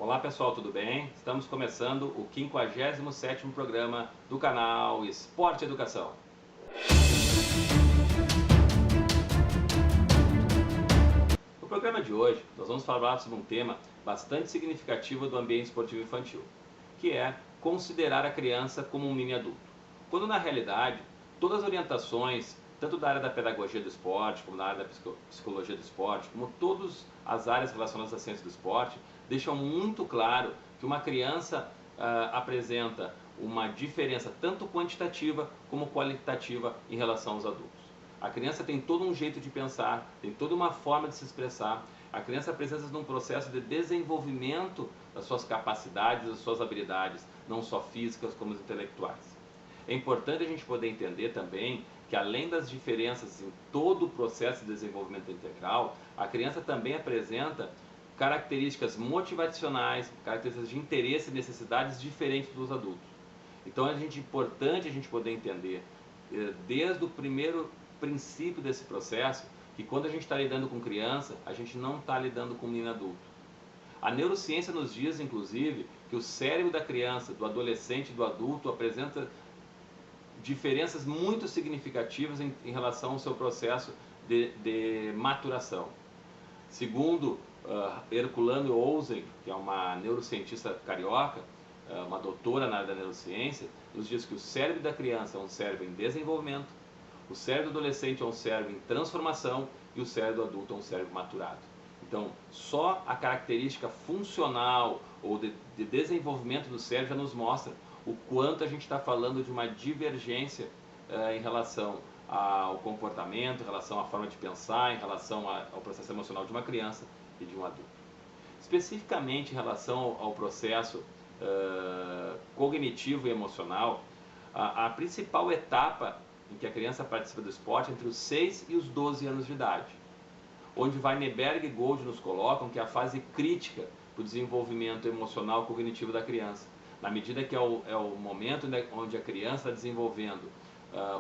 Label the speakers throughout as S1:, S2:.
S1: Olá pessoal, tudo bem? Estamos começando o 57º programa do canal Esporte Educação. No programa de hoje, nós vamos falar sobre um tema bastante significativo do ambiente esportivo infantil, que é considerar a criança como um mini adulto, quando na realidade todas as orientações, tanto da área da pedagogia do esporte, como da área da psicologia do esporte, como todas as áreas relacionadas à ciência do esporte, deixam muito claro que uma criança apresenta uma diferença tanto quantitativa como qualitativa em relação aos adultos. A criança tem todo um jeito de pensar, tem toda uma forma de se expressar. A criança precisa de um processo de desenvolvimento das suas capacidades, das suas habilidades, não só físicas como intelectuais. É importante a gente poder entender também que, além das diferenças em todo o processo de desenvolvimento integral, a criança também apresenta características motivacionais, características de interesse e necessidades diferentes dos adultos. Então é importante a gente poder entender, desde o primeiro princípio desse processo, que quando a gente está lidando com criança, a gente não está lidando com um menino adulto. A neurociência nos diz, inclusive, que o cérebro da criança, do adolescente e do adulto apresenta diferenças muito significativas em relação ao seu processo de maturação. Segundo Herculano Olsen, que é uma neurocientista carioca, uma doutora na área da neurociência, nos diz que o cérebro da criança é um cérebro em desenvolvimento, o cérebro do adolescente é um cérebro em transformação e o cérebro do adulto é um cérebro maturado. Então, só a característica funcional ou de desenvolvimento do cérebro já nos mostra o quanto a gente está falando de uma divergência em relação ao comportamento, em relação à forma de pensar, em relação ao processo emocional de uma criança e de um adulto. Especificamente em relação ao processo cognitivo e emocional, a principal etapa em que a criança participa do esporte é entre os 6 e os 12 anos de idade, onde Weinberg e Gold nos colocam que é a fase crítica para o desenvolvimento emocional e cognitivo da criança, na medida que é o momento onde a criança está desenvolvendo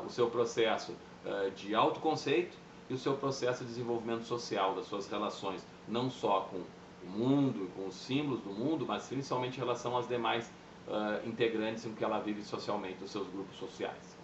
S1: o seu processo de autoconceito e o seu processo de desenvolvimento social, das suas relações, não só com o mundo, com os símbolos do mundo, mas principalmente em relação aos demais integrantes em que ela vive socialmente, nos seus grupos sociais.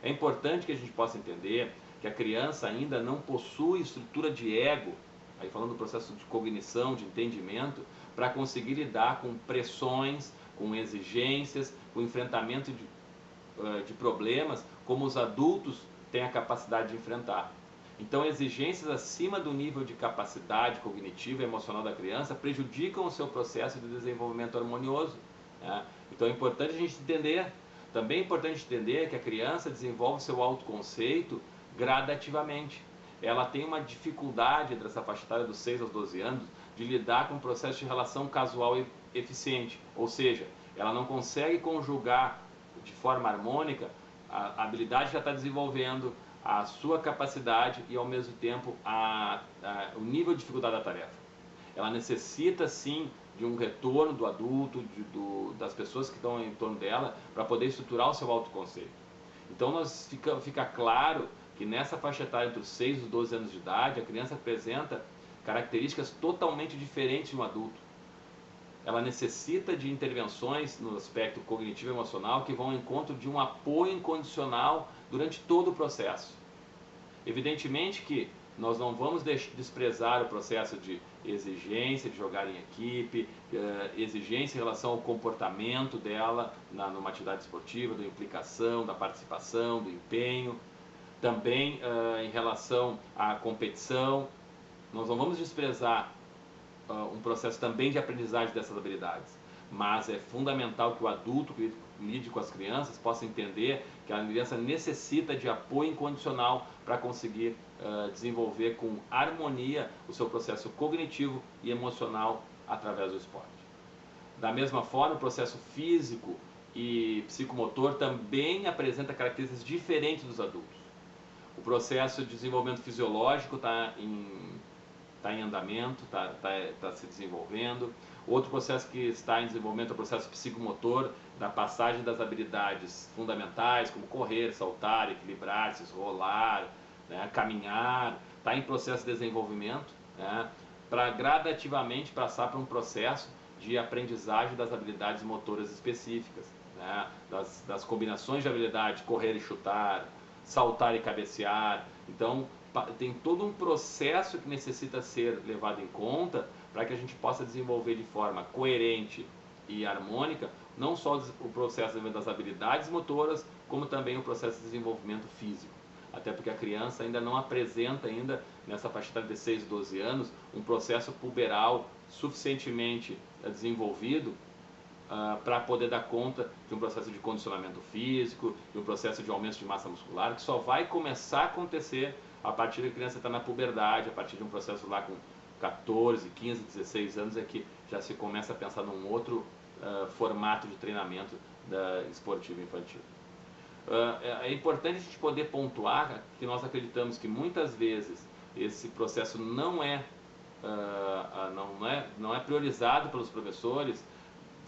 S1: É importante que a gente possa entender que a criança ainda não possui estrutura de ego, aí falando do processo de cognição, de entendimento, para conseguir lidar com pressões, com exigências, com enfrentamento de problemas, como os adultos têm a capacidade de enfrentar. Então, exigências acima do nível de capacidade cognitiva e emocional da criança prejudicam o seu processo de desenvolvimento harmonioso. Então, é importante a gente entender. Também é importante entender que a criança desenvolve seu autoconceito gradativamente. Ela tem uma dificuldade entre essa faixa etária dos 6 aos 12 anos de lidar com o processo de relação casual e eficiente, ou seja, ela não consegue conjugar de forma harmônica a habilidade que já está desenvolvendo, a sua capacidade e ao mesmo tempo o nível de dificuldade da tarefa. Ela necessita sim de um retorno do adulto, das pessoas que estão em torno dela, para poder estruturar o seu autoconceito. Então fica claro que nessa faixa etária entre os 6 e os 12 anos de idade, a criança apresenta características totalmente diferentes de um adulto. Ela necessita de intervenções no aspecto cognitivo e emocional que vão ao encontro de um apoio incondicional durante todo o processo. Evidentemente que nós não vamos desprezar o processo de exigência de jogar em equipe, exigência em relação ao comportamento dela numa atividade esportiva, da implicação, da participação, do empenho, também em relação à competição. Nós não vamos desprezar um processo também de aprendizagem dessas habilidades, mas é fundamental que o adulto que lide com as crianças possa entender que a criança necessita de apoio incondicional para conseguir desenvolver com harmonia o seu processo cognitivo e emocional através do esporte. Da mesma forma, o processo físico e psicomotor também apresenta características diferentes dos adultos. O processo de desenvolvimento fisiológico está em andamento, está se desenvolvendo. Outro processo que está em desenvolvimento é o processo psicomotor, da passagem das habilidades fundamentais, como correr, saltar, equilibrar-se, rolar, caminhar, está em processo de desenvolvimento, para gradativamente passar para um processo de aprendizagem das habilidades motoras específicas, né? Das combinações de habilidade, correr e chutar, saltar e cabecear. Então, tem todo um processo que necessita ser levado em conta para que a gente possa desenvolver de forma coerente e harmônica, não só o processo de desenvolvimento das habilidades motoras, como também o processo de desenvolvimento físico. Até porque a criança ainda não apresenta, ainda nessa faixa etária de 6 a 12 anos, um processo puberal suficientemente desenvolvido para poder dar conta de um processo de condicionamento físico, de um processo de aumento de massa muscular, que só vai começar a acontecer a partir da criança estar na puberdade, a partir de um processo lá com 14, 15, 16 anos, é que já se começa a pensar num outro formato de treinamento esportivo infantil. É importante a gente poder pontuar que nós acreditamos que muitas vezes esse processo não é priorizado pelos professores,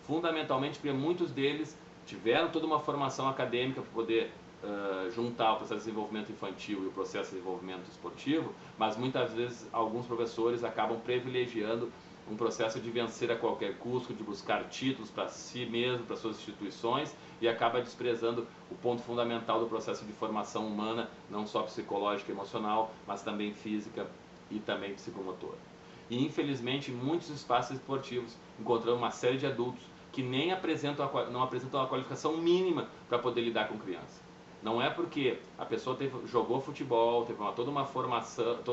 S1: fundamentalmente porque muitos deles tiveram toda uma formação acadêmica para poder juntar o processo de desenvolvimento infantil e o processo de desenvolvimento esportivo, mas muitas vezes alguns professores acabam privilegiando um processo de vencer a qualquer custo, de buscar títulos para si mesmo, para suas instituições, e acaba desprezando o ponto fundamental do processo de formação humana, não só psicológica e emocional, mas também física e também psicomotora. E infelizmente, em muitos espaços esportivos, encontramos uma série de adultos que nem não apresentam a qualificação mínima para poder lidar com criança. Não é porque a pessoa jogou futebol, teve toda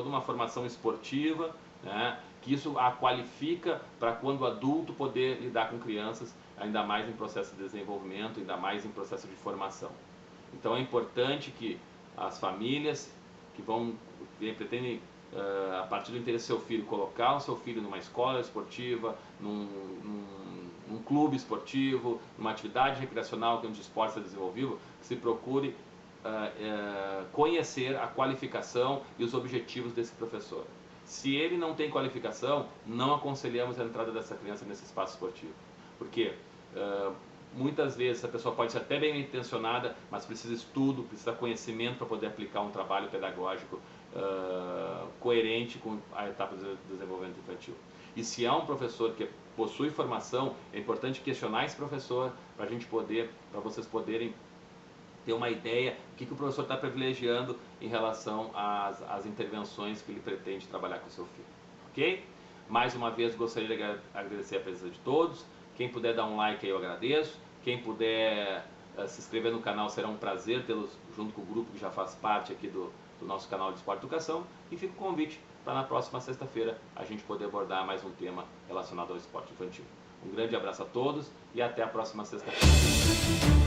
S1: uma formação esportiva, né, que isso a qualifica para quando adulto poder lidar com crianças, ainda mais em processo de desenvolvimento, ainda mais em processo de formação. Então é importante que as famílias que pretendem, a partir do interesse do seu filho, colocar o seu filho numa escola esportiva, num clube esportivo, numa atividade recreacional onde o esporte seja desenvolvido, que se procure conhecer a qualificação e os objetivos desse professor. Se ele não tem qualificação, não aconselhamos a entrada dessa criança nesse espaço esportivo. Porque muitas vezes a pessoa pode ser até bem intencionada, mas precisa estudo, precisa conhecimento para poder aplicar um trabalho pedagógico coerente com a etapa de desenvolvimento infantil. E se há um professor que possui formação, é importante questionar esse professor para vocês poderem ter uma ideia do que o professor está privilegiando em relação às intervenções que ele pretende trabalhar com o seu filho. Ok? Mais uma vez gostaria de agradecer a presença de todos. Quem puder dar um like aí eu agradeço. Quem puder se inscrever no canal, será um prazer tê-los junto com o grupo que já faz parte aqui do nosso canal de Esporte e Educação. E fica o convite para na próxima sexta-feira a gente poder abordar mais um tema relacionado ao esporte infantil. Um grande abraço a todos e até a próxima sexta-feira.